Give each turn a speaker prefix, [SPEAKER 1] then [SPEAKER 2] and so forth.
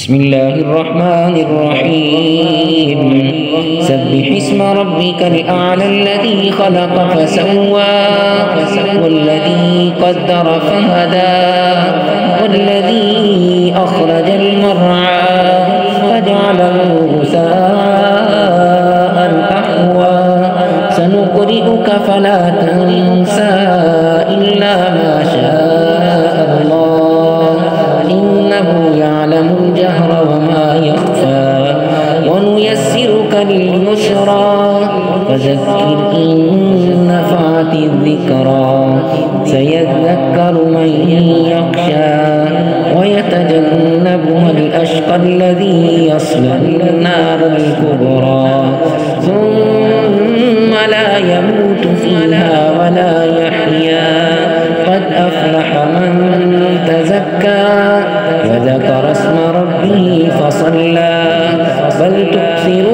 [SPEAKER 1] بسم الله الرحمن الرحيم سبح اسم ربك الأعلى الذي خلق فسوى والذي قدر فهدى والذي أخرج المرعى فجعله غثاء أحوى سنقرئك فلا تنسى إلا ما شاء الله إنه يعلم الجهر وما يخفى ونيسرك لليسرى فذكر إن نفعت الذكرى سيذكر من يخشى ويتجنبها الأشقى الذي يصلى النار الكبرى ثم لا يموت فيها ولا يحيا قد أفلح من تزكى وذكر اسم ربه فصلى بل تؤثرون